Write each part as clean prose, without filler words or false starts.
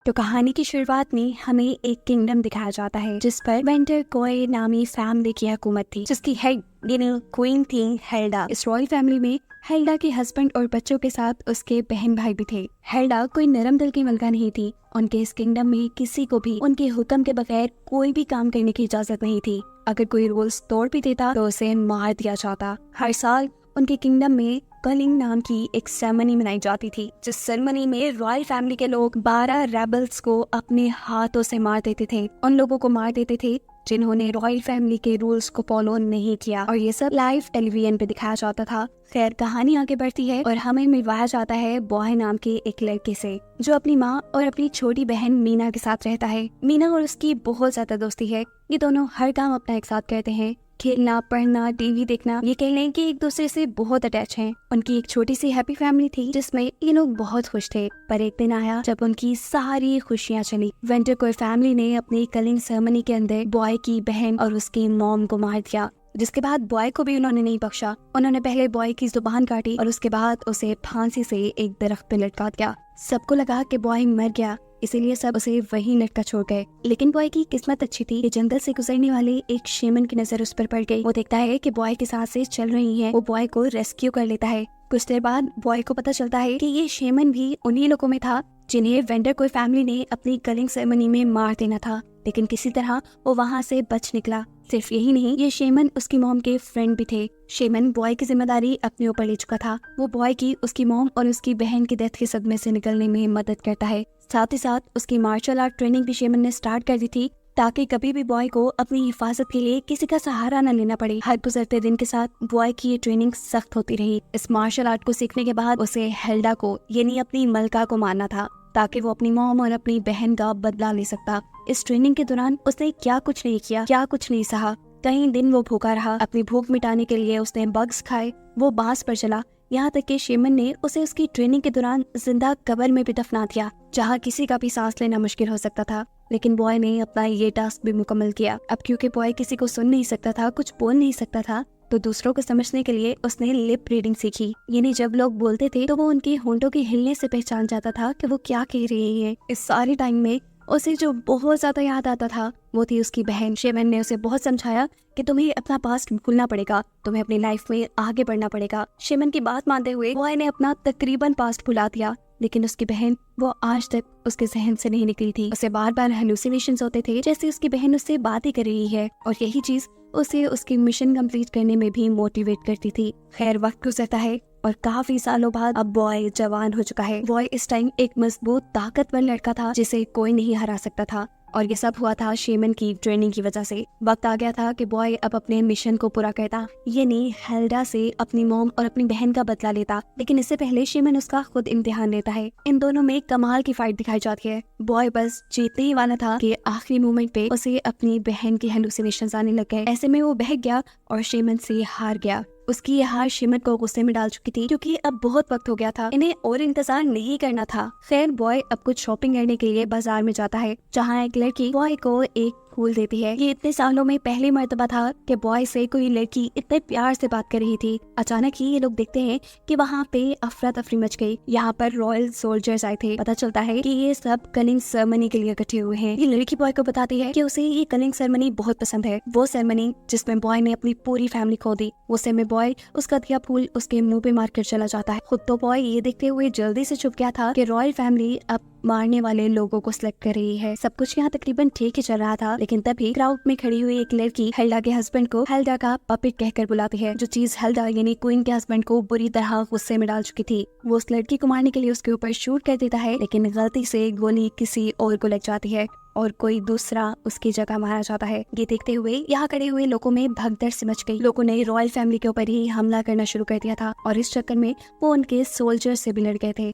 तो कहानी की शुरुआत में हमें एक किंगडम दिखाया जाता है जिस पर वेंटर कोए नामी फैमिली की हुकूमत थी, जिसकी हेड क्वीन थी हेल्डा। इस रॉयल फैमिली में हेल्डा के हस्बैंड और बच्चों के साथ उसके बहन भाई भी थे। हेल्डा कोई नरम दिल की मलका नहीं थी। उनके इस किंगडम में किसी को भी उनके हुक्म के बगैर कोई भी काम करने की इजाजत नहीं थी। अगर कोई रूल्स तोड़ भी देता तो उसे मार दिया जाता। हर साल उनके किंगडम में कलिंग नाम की एक सेरेमनी मनाई जाती थी, जिस सेरेमनी में रॉयल फैमिली के लोग 12 रेबल्स को अपने हाथों से मार देते थे। उन लोगों को मार देते थे जिन्होंने रॉयल फैमिली के रूल्स को फॉलो नहीं किया, और ये सब लाइव टेलीविजन पे दिखाया जाता था। खैर, कहानी आगे बढ़ती है और हमें मिलवाया जाता है बॉय नाम के एक लड़के से, जो अपनी माँ और अपनी छोटी बहन मीना के साथ रहता है। मीना और उसकी बहुत ज्यादा दोस्ती है। ये दोनों हर काम अपना एक साथ करते हैं। खेलना, पढ़ना, टीवी देखना, ये कह लें कि एक दूसरे से बहुत अटैच हैं। उनकी एक छोटी सी हैप्पी फैमिली थी जिसमें ये लोग बहुत खुश थे। पर एक दिन आया जब उनकी सारी खुशियां चली। वेंटर कोई फैमिली ने अपनी कलिंग सेरेमनी के अंदर बॉय की बहन और उसकी मॉम को मार दिया, जिसके बाद बॉय को भी उन्होंने नहीं बख्शा। उन्होंने पहले बॉय की जुबान काटी और उसके बाद उसे फांसी से एक दरख्त पे लटका दिया। सबको लगा कि बॉय मर गया, इसीलिए सब उसे वहीं लटका छोड़ गए। लेकिन बॉय की किस्मत अच्छी थी कि जंगल से गुजरने वाले एक शेमन की नजर उस पर पड़ गई। वो देखता है कि बॉय की सांसें चल रही हैं। वो बॉय को रेस्क्यू कर लेता है। कुछ देर बाद बॉय को पता चलता है कि ये शेमन भी उन्हीं लोगों में था जिन्हें वेंडर कोई फैमिली ने अपनी कलिंग सेरेमनी में मार देना था। लेकिन किसी तरह वो वहाँ से बच निकला। सिर्फ यही नहीं, ये शेमन उसकी मॉम के फ्रेंड भी थे। शेमन बॉय की जिम्मेदारी अपने ऊपर ले चुका था। वो बॉय की, उसकी मॉम और उसकी बहन की डेथ के सदमे से निकलने में मदद करता है। साथ ही साथ उसकी मार्शल आर्ट ट्रेनिंग भी शेमन ने स्टार्ट कर दी थी, ताकि कभी भी बॉय को अपनी हिफाजत के लिए किसी का सहारा न लेना पड़े। हर गुजरते दिन के साथ बॉय की ये ट्रेनिंग सख्त होती रही। इस मार्शल आर्ट को सीखने के बाद उसे हेल्डा को, यानी अपनी मलका को मारना था, ताकि वो अपनी मॉम और अपनी बहन का बदला ले सकता। इस ट्रेनिंग के दौरान उसने क्या कुछ नहीं किया, क्या कुछ नहीं सहा। कई दिन वो भूखा रहा। अपनी भूख मिटाने के लिए उसने बग्स खाए, वो बांस पर चला, यहाँ तक कि शेमन ने उसे उसकी ट्रेनिंग के दौरान जिंदा कब्र में भी दफना दिया, जहाँ किसी का भी सांस लेना मुश्किल हो सकता था। लेकिन बॉय ने अपना ये टास्क भी मुकम्मल किया। अब क्योंकि बॉय किसी को सुन नहीं सकता था, कुछ बोल नहीं सकता था, तो दूसरों को समझने के लिए उसने लिप रीडिंग सीखी। यानी जब लोग बोलते थे तो वो उनके होंठों के हिलने से पहचान जाता था कि वो क्या कह रही है। इस सारे टाइम में उसे जो बहुत ज्यादा याद आता था वो थी उसकी बहन। शेमन ने उसे बहुत समझाया कि तुम्हें अपना पास्ट भूलना पड़ेगा, तुम्हें अपनी लाइफ में आगे बढ़ना पड़ेगा। शेमन की बात मानते हुए बॉय ने अपना तकरीबन पास्ट भुला दिया, लेकिन उसकी बहन, वो आज तक उसके जहन से नहीं निकली थी। उसे बार बार हेलुसिनेशंस होते थे, जैसे उसकी बहन उससे बातें कर रही है, और यही चीज उसे उसकी मिशन कंप्लीट करने में भी मोटिवेट करती थी। खैर, वक्त गुजरता है और काफी सालों बाद अब बॉय जवान हो चुका है। बॉय इस टाइम एक मजबूत, ताकतवर लड़का था जिसे कोई नहीं हरा सकता था, और ये सब हुआ था शेमन की ट्रेनिंग की वजह से। वक्त आ गया था कि बॉय अब अपने मिशन को पूरा करता, यानी हेल्डा से अपनी मॉम और अपनी बहन का बदला लेता। लेकिन इससे पहले शेमन उसका खुद इम्तिहान लेता है। इन दोनों में कमाल की फाइट दिखाई जाती है। बॉय बस जीतने ही वाला था कि आखिरी मोमेंट पे उसे अपनी बहन की हेलुसिनेशंस आने लग गए। ऐसे में वो बहक गया और शेमन से हार गया। उसकी ये हार शेमन को गुस्से में डाल चुकी थी, क्योंकि अब बहुत वक्त हो गया था, इन्हें और इंतजार नहीं करना था। खैर, बॉय अब कुछ शॉपिंग करने के लिए बाजार में जाता है, जहाँ एक लड़की बॉय को एक फूल देती है। ये इतने सालों में पहली मर्तबा था कि बॉय से कोई लड़की इतने प्यार से बात कर रही थी। अचानक ही ये लोग देखते हैं कि वहाँ पे अफरा तफरी मच गई। यहाँ पर रॉयल सोल्जर्स आए थे। पता चलता है कि ये सब कलिंग सेरेमनी के लिए इकट्ठे हुए हैं। ये लड़की बॉय को बताती है कि उसे ये कलिंग सेरेमनी बहुत पसंद है, वो सेरेमनी जिसमें बॉय ने अपनी पूरी फैमिली खो दी। उस समय बॉय उसका दिया फूल उसके मुंह पे मार कर चला जाता है। खुद तो बॉय ये देखते हुए जल्दी से छुप गया था कि रॉयल फैमिली अब मारने वाले लोगों को सिलेक्ट कर रही है। सब कुछ यहाँ तकरीबन ठीक ही चल रहा था, लेकिन तभी क्राउड में खड़ी हुई एक लड़की हेल्डा के हस्बैंड को हेल्डा का पपेट कहकर बुलाती है, जो चीज हेल्डा यानी क्वीन के हस्बैंड को बुरी तरह गुस्से में डाल चुकी थी। वो उस लड़की को मारने के लिए उसके ऊपर शूट कर देता है, लेकिन गलती से गोली किसी और को लग जाती है और कोई दूसरा उसकी जगह मारा जाता है। ये देखते हुए यहाँ खड़े हुए लोगों में भगदड़ से मच गई। लोगों ने रॉयल फैमिली के ऊपर ही हमला करना शुरू कर दिया था, और इस चक्कर में वो उनके सोल्जर से भी लड़ गए थे।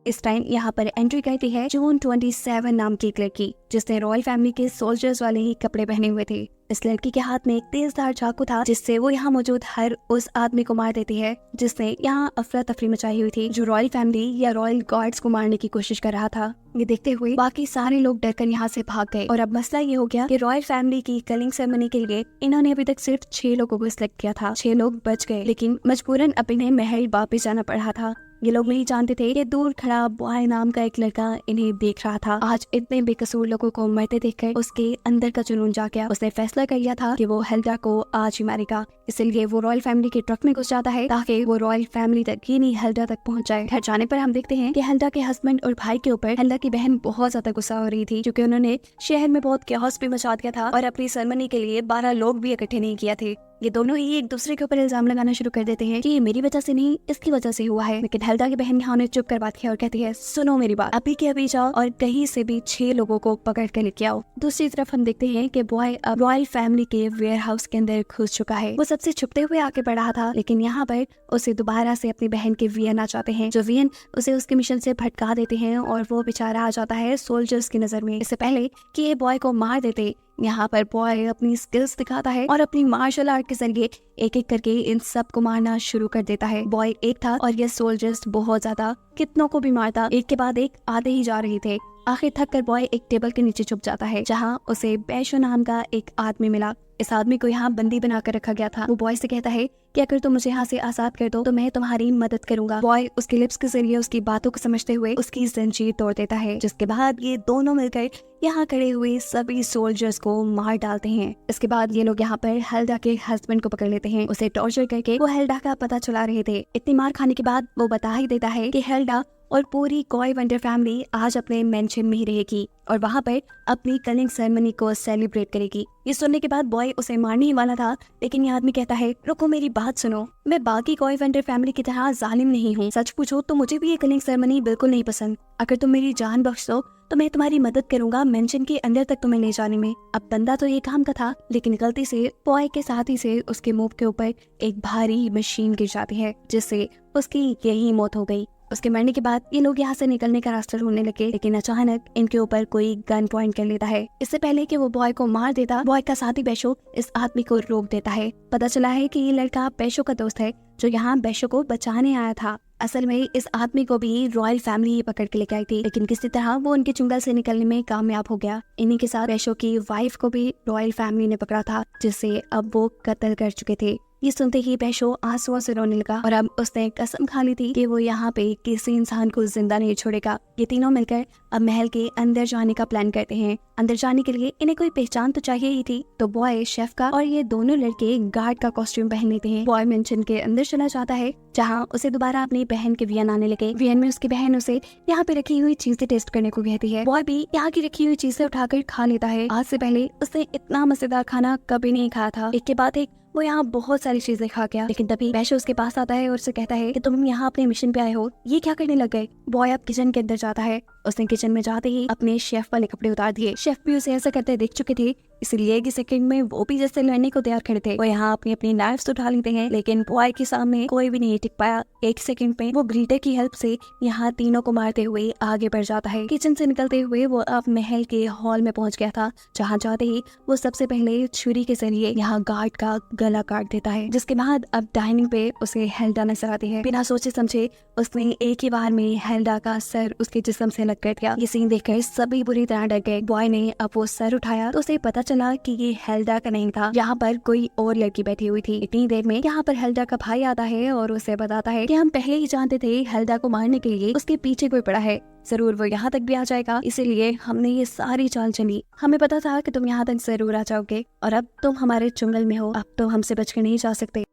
इस टाइम यहाँ पर एंट्री करती है जून 27 नाम की एक लड़की, जिसने रॉयल फैमिली के सोल्जर्स वाले ही कपड़े पहने हुए थे। इस लड़की के हाथ में एक तेजधार चाकू था, जिससे वो यहाँ मौजूद हर उस आदमी को मार देती है जिसने यहाँ अफरा तफरी मचाई हुई थी, जो रॉयल फैमिली या रॉयल गार्ड्स को मारने की कोशिश कर रहा था। ये देखते हुए बाकी सारे लोग डरकर यहाँ से भाग गए, और अब मसला ये हो गया कि रॉयल फैमिली की कलिंग सेरेमनी के लिए इन्होंने अभी तक सिर्फ 6 लोगों को सिलेक्ट किया था। 6 लोग बच गए, लेकिन मजबूरन अब इन्हें महल वापस जाना पड़ा था। ये लोग नहीं जानते थे कि दूर खड़ा बॉय नाम का एक लड़का इन्हें देख रहा था। आज इतने बेकसूर लोगों को मरते देखकर उसके अंदर का जुनून जाग गया। उसने फैसला कर लिया था कि वो हेल्डा को आज ही मारेगा। इसलिए वो रॉयल फैमिली के ट्रक में घुस जाता है ताकि वो रॉयल फैमिली तक ही नहीं हेल्डा तक पहुंच जाए। घर जाने पर हम देखते हैं कि हेल्डा के हस्बैंड और भाई के ऊपर हेल्डा की बहन बहुत ज्यादा गुस्सा हो रही थी, क्योंकि उन्होंने शहर में बहुत कैओस भी मचा दिया था और अपनी सेरेमनी के लिए 12 लोग भी इकट्ठे नहीं किया थे। ये दोनों ही एक दूसरे के ऊपर इल्जाम लगाना शुरू कर देते हैं कि ये मेरी वजह से नहीं, इसकी वजह से हुआ है। लेकिन हेल्डा की बहन यहाँ उन्हें चुप करवाती है और कहती है, सुनो मेरी बात, अभी के अभी जाओ और कहीं से भी 6 लोगों को पकड़ कर लेके आओ। दूसरी तरफ हम देखते हैं कि बॉय अब रॉयल फैमिली के वेयर हाउस के अंदर घुस चुका है। वो सबसे छुपते हुए आके बढ़ रहा था, लेकिन यहाँ पर उसे दोबारा से अपनी बहन के वियन आ जाते हैं, जो वियन उसे उसके मिशन से भटका देते हैं और वो बेचारा आ जाता है सोल्जर्स की नजर में। इससे पहले कि ये बॉय को मार देते, यहाँ पर बॉय अपनी स्किल्स दिखाता है और अपनी मार्शल आर्ट के जरिए एक एक करके इन सब को मारना शुरू कर देता है। बॉय एक था और ये सोल्जर्स बहुत ज्यादा कितनों को भी मारता, एक के बाद एक आते ही जा रहे थे। आखिर थक कर बॉय एक टेबल के नीचे छुप जाता है, जहाँ उसे बैशो नाम का एक आदमी मिला। इस आदमी को यहाँ बंदी बनाकर रखा गया था। वो बॉय से कहता है कि अगर तुम मुझे यहाँ से आजाद कर दो तो मैं तुम्हारी मदद करूंगा। बॉय उसके लिप्स के जरिए उसकी बातों को समझते हुए उसकी जंजीर तोड़ देता है, जिसके बाद ये दोनों मिलकर यहाँ खड़े हुए सभी सोल्जर्स को मार डालते हैं। इसके बाद ये लोग यहाँ पर हेल्डा के हस्बैंड को पकड़ लेते हैं। उसे टॉर्चर करके वो हेल्डा का पता चला रहे थे। इतनी मार खाने के बाद वो बता ही देता है कि हेल्डा और पूरी कॉय वंडर फैमिली आज अपने मेंशन में ही रहेगी और वहाँ पर अपनी कलिंग सेरेमनी को सेलिब्रेट करेगी। ये सुनने के बाद बॉय उसे मारने ही वाला था, लेकिन ये आदमी कहता है, रुको मेरी बात सुनो, मैं बाकी कॉय वंडर फैमिली की तरह जालिम नहीं हूँ। सच पूछो तो मुझे भी ये कलिंग सेरेमनी बिल्कुल नहीं पसंद। अगर तुम मेरी जान बख्श दो तो मैं तुम्हारी मदद करूंगा मेंशन के अंदर तक तुम्हें ले जाने में। अब बंदा तो ये काम का था, लेकिन गलती से बॉय के साथी से उसके मुंह के ऊपर एक भारी मशीन गिर जाती है, जिससे उसकी यही मौत हो गई। उसके मरने के बाद ये लोग यहाँ से निकलने का रास्ता ढूंढने लगे, लेकिन अचानक इनके ऊपर कोई गन पॉइंट कर लेता है। इससे पहले कि वो बॉय को मार देता, बॉय का साथी बैशो इस आदमी को रोक देता है। पता चला है कि ये लड़का बैशो का दोस्त है, जो यहाँ बैशो को बचाने आया था। असल में इस आदमी को भी रॉयल फैमिली ही पकड़ के लेके आई थी, लेकिन किसी तरह वो उनके चुंगल से निकलने में कामयाब हो गया। इन्हीं के साथ बैशो की वाइफ को भी रॉयल फैमिली ने पकड़ा था, जिससे अब वो कत्ल कर चुके थे। ये सुनते ही बैशो आंसुओं से रोने लगा और अब उसने कसम खा ली थी कि वो यहाँ पे किसी इंसान को जिंदा नहीं छोड़ेगा। ये तीनों मिलकर अब महल के अंदर जाने का प्लान करते हैं। अंदर जाने के लिए इन्हें कोई पहचान तो चाहिए ही थी, तो बॉय शेफ का और ये दोनों लड़के गार्ड का कॉस्ट्यूम पहन लेते हैं। बॉय मेंशन के अंदर चला जाता है, जहाँ उसे दोबारा अपनी बहन के वियन आने लगे। वियन में उसकी बहन उसे यहाँ पे रखी हुई चीजें टेस्ट करने को कहती है। बॉय भी यहाँ की रखी हुई चीजें उठाकर खा लेता है। आज से पहले उसने इतना मजेदार खाना कभी नहीं खाया था। एक के बाद एक वो यहाँ बहुत सारी चीजें खा गया, लेकिन तभी बैशो उसके पास आता है और उसे कहता है कि तुम यहाँ अपने मिशन पे आए हो, ये क्या करने लग गए। बॉय अब किचन के अंदर जाता है। उसने किचन में जाते ही अपने शेफ वाले कपड़े उतार दिए। शेफ भी उसे ऐसा करते देख चुके थे, इसलिए कि सेकंड में वो भी जैसे लड़ने को तैयार खड़े थे। वो यहाँ अपनी अपनी नाइफ्स उठा लेते हैं, लेकिन बॉय के सामने कोई भी नहीं टिक पाया। एक सेकंड में वो ग्रीटर की हेल्प से यहाँ तीनों को मारते हुए आगे बढ़ जाता है। किचन से निकलते हुए वो अब महल के हॉल में पहुंच गया था, जहाँ जाते ही वो सबसे पहले छुरी के जरिए यहाँ गार्ड का गला काट देता है, जिसके बाद अब डाइनिंग पे उसे हेल्डा नजर आती है। बिना सोचे समझे उसने एक ही बार में हेल्डा का सर उसके जिस्म से अलग कर दिया। ये सीन देखकर सभी बुरी तरह डर गए। बॉय ने अब वो सर उठाया तो उसे पता चला कि ये हेल्डा का नहीं था, यहाँ पर कोई और लड़की बैठी हुई थी। इतनी देर में यहाँ पर हेल्डा का भाई आता है और उसे बताता है कि हम पहले ही जानते थे हेल्डा को मारने के लिए उसके पीछे कोई पड़ा है, जरूर वो यहाँ तक भी आ जाएगा, इसीलिए हमने ये सारी चाल चली। हमें पता था कि तुम यहाँ तक जरूर आ जाओगे और अब तुम हमारे चुंगल में हो, अब तो हमसे बच के नहीं जा सकते।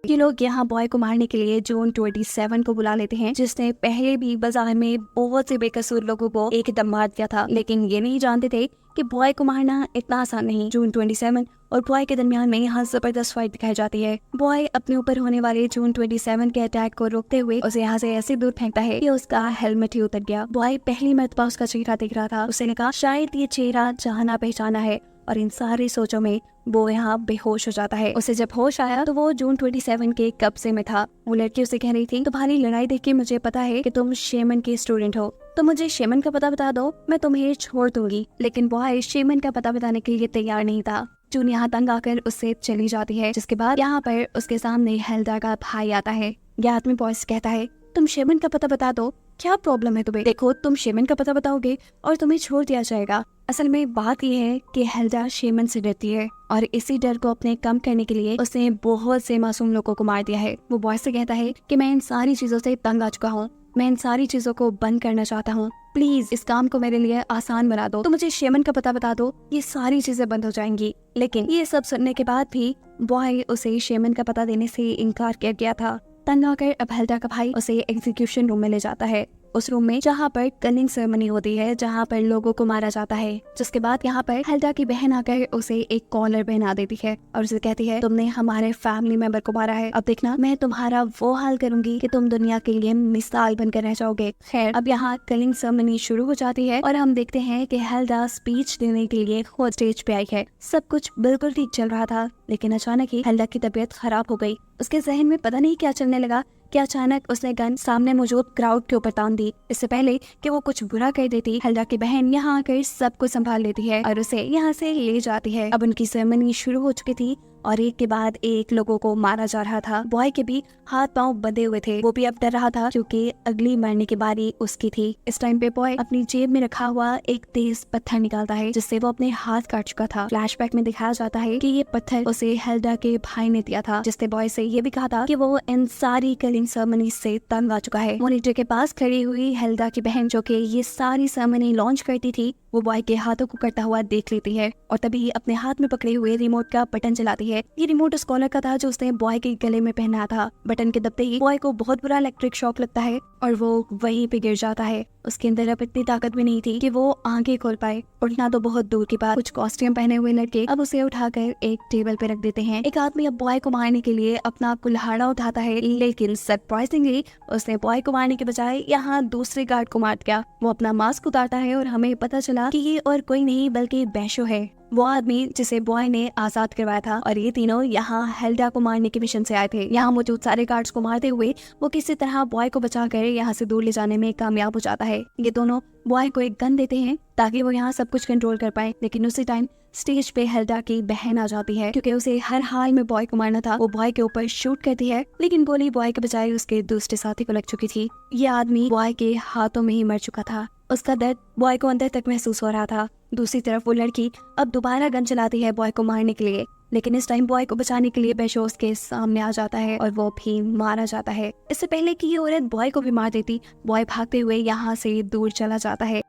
ये लोग यहाँ बॉय को मारने के लिए जून 27 को बुला लेते हैं, जिसने पहले भी बाजार में बहुत से बेकसूर लोगों को एकदम मार दिया था, लेकिन ये नहीं जानते थे कि बॉय को मारना इतना आसान नहीं। जून 27 और बॉय के दरमियान में यहाँ जबरदस्त फाइट दिखाई जाती है। बॉय अपने ऊपर होने वाले जून 27 के अटैक को रोकते हुए उसे यहाँ से ऐसे दूर फेंकता है कि उसका हेलमेट ही उतर गया। बॉय पहली मर्तबा उसका चेहरा देख रहा था। उसने कहा शायद ये चेहरा जाना पहचाना है, और इन सारी सोचों में वो यहाँ बेहोश हो जाता है। उसे जब होश आया तो वो जून 27 के कब्जे में था। वो लड़की उसे कह रही थी, तुम्हारी लड़ाई देख के मुझे पता है कि तुम शेमन के स्टूडेंट हो, तो मुझे शेमन का पता बता दो, मैं तुम्हें छोड़ दूंगी। लेकिन बॉय शेमन का पता बताने के लिए तैयार नहीं था। जून यहाँ तंग आकर उससे चली जाती है, जिसके बाद यहाँ पर उसके सामने हेल्डा का भाई आता है। यह आदमी बॉय से कहता है, तुम शेमन का पता बता दो, क्या प्रॉब्लम है तुम्हें? देखो, तुम शेमन का पता बताओगे और तुम्हें छोड़ दिया जाएगा। असल में बात यह है कि हेल्डा शेमन से डरती है और इसी डर को अपने कम करने के लिए उसने बहुत से मासूम लोगों को मार दिया है। वो बॉय से कहता है कि मैं इन सारी चीजों से तंग आ चुका हूँ, मैं इन सारी चीजों को बंद करना चाहता हूँ, प्लीज इस काम को मेरे लिए आसान बना दो, तो मुझे शेमन का पता बता दो, ये सारी चीजें बंद हो जाएंगी। लेकिन ये सब सुनने के बाद भी बॉय उसे शेमन का पता देने से इनकार किया गया था। तंग आकर अब हेल्डा का भाई उसे एग्जीक्यूशन रूम में ले जाता है, उस रूम में जहाँ पर कलिंग सेरेमनी होती है, जहाँ पर लोगों को मारा जाता है। जिसके बाद यहाँ पर हेल्डा की बहन आकर उसे एक कॉलर पहना देती है और उसे कहती है, तुमने हमारे फैमिली मेंबर को मारा है, अब देखना मैं तुम्हारा वो हाल करूंगी कि तुम दुनिया के लिए मिसाल बनकर रह जाओगे। खैर, अब यहाँ कलिंग सेरेमनी शुरू हो जाती है और हम देखते हैं कि हेल्डा स्पीच देने के लिए खुद स्टेज पे आई है। सब कुछ बिल्कुल ठीक चल रहा था, लेकिन अचानक ही हेल्डा की तबीयत खराब हो गई। उसके जहन में पता नहीं क्या चलने लगा कि अचानक उसने गन सामने मौजूद क्राउड के ऊपर तान दी। इससे पहले कि वो कुछ बुरा कर देती, हेल्डा की बहन यहाँ आकर सब कुछ संभाल लेती है और उसे यहाँ से ले जाती है। अब उनकी सेरेमनी शुरू हो चुकी थी और एक के बाद एक लोगों को मारा जा रहा था। बॉय के भी हाथ पांव बंधे हुए थे, वो भी अब डर रहा था क्योंकि अगली मरने की बारी उसकी थी। इस टाइम पे बॉय अपनी जेब में रखा हुआ एक तेज पत्थर निकालता है जिससे वो अपने हाथ काट चुका था। फ्लैशबैक में दिखाया जाता है कि ये पत्थर उसे हेल्डा के भाई ने दिया था, जिसने बॉय से ये भी कहा था कि वो इन सारी कलिंग सेरेमनी से तंग आ चुका है। मॉनिटर के पास खड़ी हुई हेल्डा की बहन, जो कि ये सारी सेरेमनी लॉन्च करती थी, वो बॉय के हाथों को करता हुआ देख लेती है और तभी अपने हाथ में पकड़े हुए रिमोट का बटन चलाती है। ये रिमोट उस कॉलर का था जो उसने बॉय के गले में पहना था। बटन के दबते ही बॉय को बहुत बुरा इलेक्ट्रिक शॉक लगता है और वो वहीं पे गिर जाता है। उसके अंदर अब इतनी ताकत भी नहीं थी कि वो आगे खोल पाए, उठना तो बहुत दूर की बात। कुछ कॉस्ट्यूम पहने हुए लड़के अब उसे उठाकर एक टेबल पे रख देते हैं। एक आदमी अब बॉय को मारने के लिए अपना कुल्हाड़ा उठाता है, लेकिन सरप्राइजिंगली उसने बॉय को मारने के बजाय यहाँ दूसरे गार्ड को मार दिया। वो अपना मास्क उतारता है और हमें पता चला कि ये और कोई नहीं बल्कि बैशो है, वो आदमी जिसे बॉय ने आजाद करवाया था। और ये तीनों यहाँ हेल्डा को मारने के मिशन से आए थे। यहाँ मौजूद सारे गार्ड्स को मारते हुए वो किसी तरह बॉय को बचाकर यहाँ से दूर ले जाने में कामयाब हो जाता है। ये दोनों बॉय को एक गन देते हैं ताकि वो यहाँ सब कुछ कंट्रोल कर पाए, लेकिन उसी टाइम स्टेज पे हेल्डा की बहन आ जाती है। क्योंकि उसे हर हाल में बॉय को मारना था, वो बॉय के ऊपर शूट करती है, लेकिन गोली बॉय के बजाय उसके दूसरे साथी को लग चुकी थी। ये आदमी बॉय के हाथों में ही मर चुका था। उसका दर्द बॉय को अंदर तक महसूस हो रहा था। दूसरी तरफ वो लड़की अब दोबारा गन चलाती है बॉय को मारने के लिए, लेकिन इस टाइम बॉय को बचाने के लिए बेशोस के सामने आ जाता है और वो भी मारा जाता है। इससे पहले कि ये औरत बॉय को भी मार देती, बॉय भागते हुए यहाँ से दूर चला जाता है।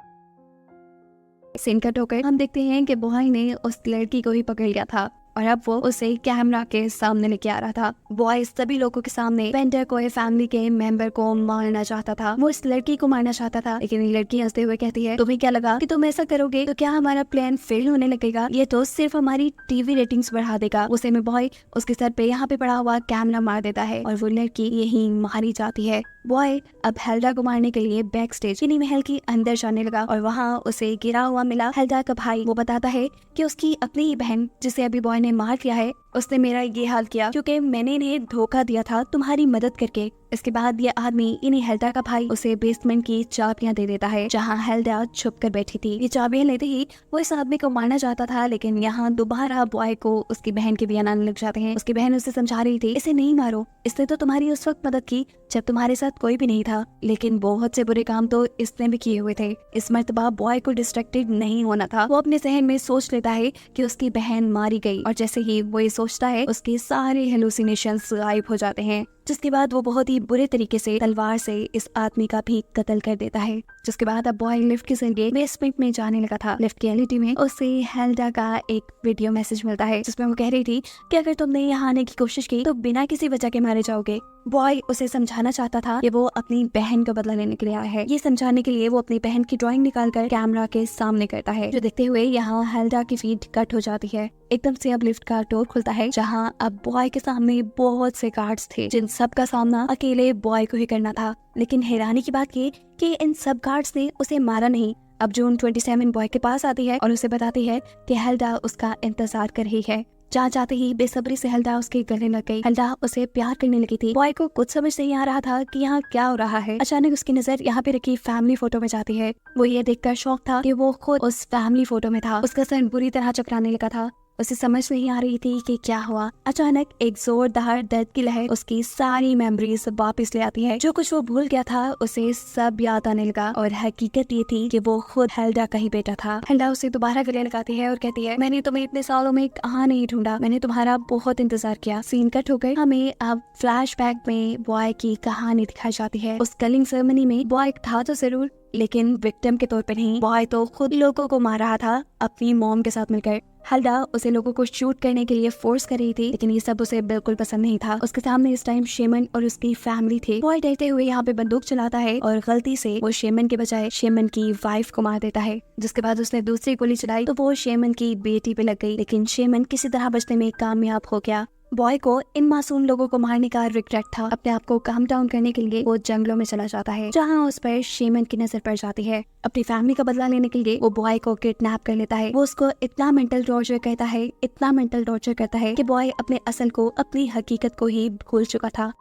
सीन कट होकर हम देखते हैं कि बॉय ने उस लड़की को ही पकड़ लिया था और अब वो उसे कैमरा के सामने लेके आ रहा था। बॉय सभी लोगों के सामने वेंडर को फैमिली के मेंबर को मारना चाहता था। वो इस लड़की को मारना चाहता था, लेकिन ये लड़की हंसते हुए कहती है, तुम्हें क्या लगा कि तुम ऐसा करोगे तो क्या हमारा प्लान फेल होने लगेगा? ये तो सिर्फ हमारी टीवी रेटिंग्स बढ़ा देगा। उसे में बॉय उसके सर पे यहाँ पे पड़ा हुआ कैमरा मार देता है और वो लड़की यही मारी जाती है। बॉय अब हेल्डा को मारने के लिए बैक स्टेज यानी महल के अंदर जाने लगा और वहाँ उसे गिरा हुआ मिला हेल्डा का भाई। वो बताता है कि उसकी अपनी ही बहन, जिसे अभी बॉय ने मार दिया है, उसने मेरा ये हाल किया क्योंकि मैंने इन्हें धोखा दिया था तुम्हारी मदद करके। इसके बाद ये आदमी इन्हीं हेल्डा का भाई उसे बेसमेंट की चाबियां दे देता है जहां हेल्डा छुप कर बैठी थी। ये चाबियां लेते ही वो इस आदमी को मारना चाहता था, लेकिन यहाँ दोबारा बॉय को उसकी बहन के बयान आने लग जाते हैं। उसकी बहन उसे समझा रही थी, इसे नहीं मारो, इसने तो तुम्हारी उस वक्त मदद की जब तुम्हारे साथ कोई भी नहीं था, लेकिन बहुत से बुरे काम तो इसने भी किए हुए थे। इस मर्तबा बॉय को डिस्ट्रैक्टेड नहीं होना था। वो अपने जहन में सोच लेता है कि उसकी बहन मारी गई और जैसे ही वो ये सोचता है उसके सारे हेलुसिनेशंस गायब हो जाते हैं, जिसके बाद वो बहुत ही बुरे तरीके से तलवार से इस आदमी का भी कत्ल कर देता है। जिसके बाद अब बॉय लिफ्ट के जरिए बेसमेंट में जाने लगा था। लिफ्ट की एलईडी में उसे हेल्डा का एक वीडियो मैसेज मिलता है जिसमें वो कह रही थी कि अगर तुमने यहाँ आने की कोशिश की तो बिना किसी वजह के मारे जाओगे। बॉय उसे समझाना चाहता था कि वो अपनी बहन का बदला लेने के लिए आया है। ये समझाने के लिए वो अपनी बहन की ड्राइंग निकालकर कैमरा के सामने करता है, जो देखते हुए यहाँ हेल्डा की फीड कट हो जाती है। एकदम से अब लिफ्ट का डोर खुलता है जहाँ अब बॉय के सामने बहुत से गार्ड्स थे, जिन सब का सामना अकेले बॉय को ही करना था। लेकिन हैरानी की बात ये कि इन सब गार्ड्स ने उसे मारा नहीं। अब जून 27 बॉय के पास आती है और उसे बताती है कि हेल्डा उसका इंतजार कर रही है। जहाँ जाते ही बेसब्री से हेल्डा उसके गले लग गई। हेल्डा उसे प्यार करने लगी थी। बॉय को कुछ समझ नहीं आ रहा था कि यहाँ क्या हो रहा है। अचानक उसकी नजर यहाँ पे रखी फैमिली फोटो में जाती है। वो ये देखकर शौक था कि वो खुद उस फैमिली फोटो में था। उसका सर बुरी तरह चकराने लगा था उसे समझ नहीं आ रही थी कि क्या हुआ। अचानक एक जोरदार दर्द की लहर उसकी सारी मेमोरीज वापस ले आती है। जो कुछ वो भूल गया था उसे सब याद आने लगा और हकीकत ये थी कि वो खुद हेल्डा का ही बेटा था। हेल्डा उसे दोबारा गले लगाती है और कहती है, मैंने तुम्हें इतने सालों में कहाँ नहीं ढूंढा, मैंने तुम्हारा बहुत इंतजार किया। सीन कट हो गए। हमें अब फ्लैशबैक में बॉय की कहानी दिखाई जाती है। उस कलिंग सेरेमनी में बॉय था तो जरूर, लेकिन विक्टिम के तौर पर नहीं। बॉय तो खुद लोगों को मार रहा था अपनी मॉम के साथ मिलकर। हेल्डा उसे लोगों को शूट करने के लिए फोर्स कर रही थी, लेकिन ये सब उसे बिल्कुल पसंद नहीं था। उसके सामने इस टाइम शेमन और उसकी फैमिली थे। बॉय डरते हुए यहाँ पे बंदूक चलाता है और गलती से वो शेमन के बजाय शेमन की वाइफ को मार देता है। जिसके बाद उसने दूसरी गोली चलाई तो वो शेमन की बेटी पे लग गई, लेकिन शेमन किसी तरह बचने में कामयाब हो गया। बॉय को इन मासूम लोगों को मारने का रिग्रेट था। अपने आप को काम डाउन करने के लिए वो जंगलों में चला जाता है, जहाँ उस पर शेमन की नजर पड़ जाती है। अपनी फैमिली का बदला लेने के लिए वो बॉय को किडनैप कर लेता है। वो उसको इतना मेंटल टॉर्चर करता है, इतना मेंटल टॉर्चर करता है कि बॉय अपने असल को, अपनी हकीकत को ही भूल चुका था।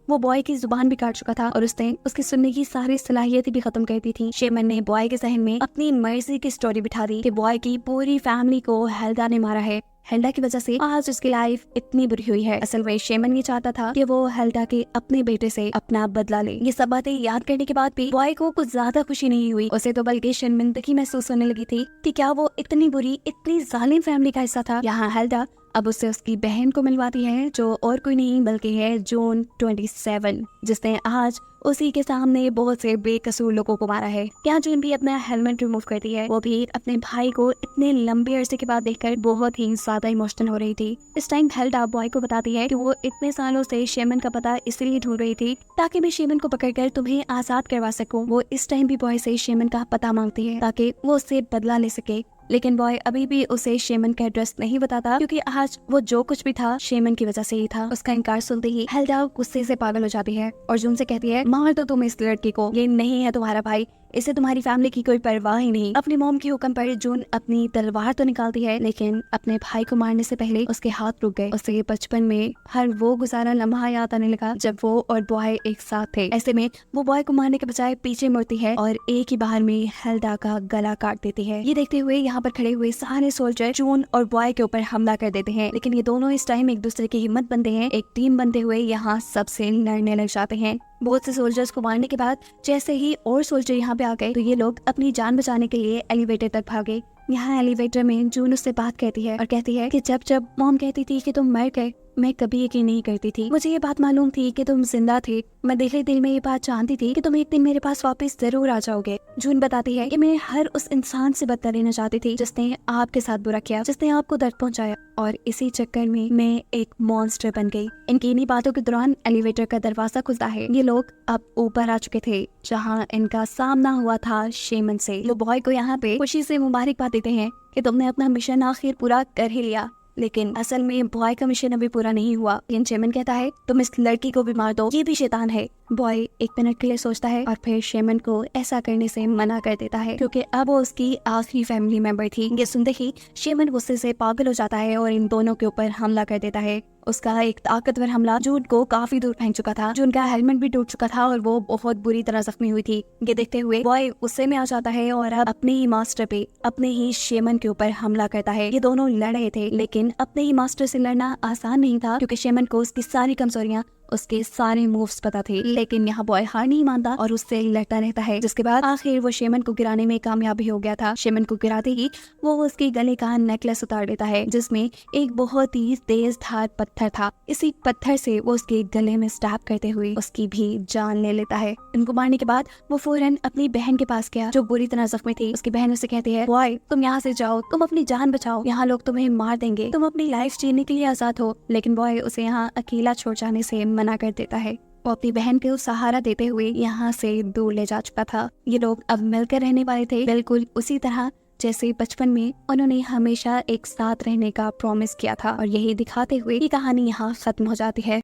वो बॉय की जुबान भी काट चुका था और उसने उसकी सुनने की सारी सलाहियतें भी खत्म कर दी थी। शेमन ने बॉय के जहन में अपनी मर्जी की स्टोरी बिठा दी कि बॉय की पूरी फैमिली को हेल्डा ने मारा है। हेल्डा की वजह से आज उसकी लाइफ इतनी बुरी हुई है। असल में शेमन ये चाहता था कि वो हेल्डा के अपने बेटे से अपना बदला ले। ये सब बातें याद करने के बाद भी बॉय को कुछ ज्यादा खुशी नहीं हुई। उसे तो बल्कि शर्मिंदगी महसूस होने लगी थी कि क्या वो इतनी बुरी, इतनी जालिम फैमिली का हिस्सा था। यहाँ हेल्डा अब उससे उसकी बहन को मिलवाती है, जो और कोई नहीं बल्कि है जून 27, जिसने आज उसी के सामने बहुत से बेकसूर लोगों को मारा है। क्या जून भी अपना हेलमेट रिमूव करती है। वो भी अपने भाई को इतने लंबे अरसे के बाद देखकर बहुत ही ज्यादा इमोशनल हो रही थी। इस टाइम हेल्डा बॉय को बताती है कि वो इतने सालों से शेमन का पता इसलिए ढूंढ रही थी ताकि मैं शेमन को पकड़कर तुम्हें आजाद करवा सकूं। वो इस टाइम भी बॉय से शेमन का पता मांगती है ताकि वो उससे बदला ले सके, लेकिन बॉय अभी भी उसे शेमन का एड्रेस नहीं बताता, क्योंकि आज वो जो कुछ भी था शेमन की वजह से ही था। उसका इनकार सुनते ही हेल्डा गुस्से से पागल हो जाती है और जून से कहती है, मार दो तुम इस लड़की को, ये नहीं है तुम्हारा भाई, इसे तुम्हारी फैमिली की कोई परवाह ही नहीं। अपनी मॉम के हुक्म पर जून अपनी तलवार तो निकालती है, लेकिन अपने भाई को मारने से पहले उसके हाथ रुक गए। उसे बचपन में हर वो गुजारा लम्हा याद आने लगा जब वो और बॉय एक साथ थे। ऐसे में वो बॉय को मारने के बजाय पीछे मुड़ती है और एक ही बार में हेल्डा का गला काट देती है। ये देखते हुए यहाँ पर खड़े हुए सारे सोल्जर जून और बॉय के ऊपर हमला कर देते हैं, लेकिन ये दोनों इस टाइम एक दूसरे की हिम्मत बनते हैं। एक टीम बनते हुए यहाँ सबसे लड़ने लग जाते हैं। बहुत से सोल्जर्स को मारने के बाद जैसे ही और सोल्जर यहाँ पे आ गए तो ये लोग अपनी जान बचाने के लिए एलिवेटर तक भागे। यहाँ एलिवेटर में जून उससे बात करती है और कहती है कि जब जब मॉम कहती थी कि तुम मर गए, मैं कभी यकीन नहीं करती थी। मुझे ये बात मालूम थी कि तुम जिंदा थे। मैं दिल ही दिल में ये बात जानती थी कि तुम एक दिन मेरे पास वापस जरूर आ जाओगे। जून बताती है कि मैं हर उस इंसान से बदला लेना चाहती थी जिसने आपके साथ बुरा किया, जिसने आपको दर्द पहुंचाया, और इसी चक्कर में मैं एक मॉन्स्टर बन गई। इनकी इन्हीं बातों के दौरान एलिवेटर का दरवाजा खुलता है। ये लोग अब ऊपर आ चुके थे जहाँ इनका सामना हुआ था शेमन से। लोग बॉय को यहाँ पे खुशी से मुबारकबाद देते हैं कि तुमने अपना मिशन आखिर पूरा कर ही लिया, लेकिन असल में बॉय का मिशन अभी पूरा नहीं हुआ। लेकिन शेमन कहता है तुम इस लड़की को भी मार दो, ये भी शैतान है। बॉय एक मिनट के लिए सोचता है और फिर शेमन को ऐसा करने से मना कर देता है, क्योंकि अब वो उसकी आखिरी फैमिली मेंबर थी। ये सुनते ही शेमन गुस्से से पागल हो जाता है और इन दोनों के ऊपर हमला कर देता है। उसका एक ताकतवर हमला जून को काफी दूर फेंक चुका था। जून का हेलमेट भी टूट चुका था और वो बहुत बुरी तरह जख्मी हुई थी। ये देखते हुए बॉय गुस्से में आ जाता है और अब अपने ही मास्टर पे, अपने ही शेमन के ऊपर हमला करता है। ये दोनों लड़ रहे थे, लेकिन अपने ही मास्टर से लड़ना आसान नहीं था, क्योंकि शेमन को उसकी सारी कमजोरियां, उसके सारे मूव्स पता थे। लेकिन यहाँ बॉय हार नहीं मानता और उससे लड़ता रहता है, जिसके बाद आखिर वो शेमन को गिराने में कामयाबी हो गया था। शेमन को गिराते ही वो उसके गले का नेकलेस उतार देता है, जिसमें एक बहुत ही तेज धार पत्थर था। इसी पत्थर से वो उसके गले में स्टैब करते हुए उसकी भी जान ले लेता है। उनको मारने के बाद वो फौरन अपनी बहन के पास गया जो बुरी तरह जख्मी थी। उसकी बहन उसे कहती है, बॉय तुम यहाँ से जाओ, तुम अपनी जान बचाओ, यहाँ लोग तुम्हें मार देंगे, तुम अपनी लाइफ जीने के लिए आजाद हो। लेकिन बॉय उसे यहाँ अकेला छोड़ जाने से मना कर देता है। वो अपनी बहन को सहारा देते हुए यहाँ से दूर ले जा चुका था। ये लोग अब मिलकर रहने वाले थे, बिल्कुल उसी तरह जैसे बचपन में उन्होंने हमेशा एक साथ रहने का प्रॉमिस किया था। और यही दिखाते हुए ये कहानी यहाँ खत्म हो जाती है।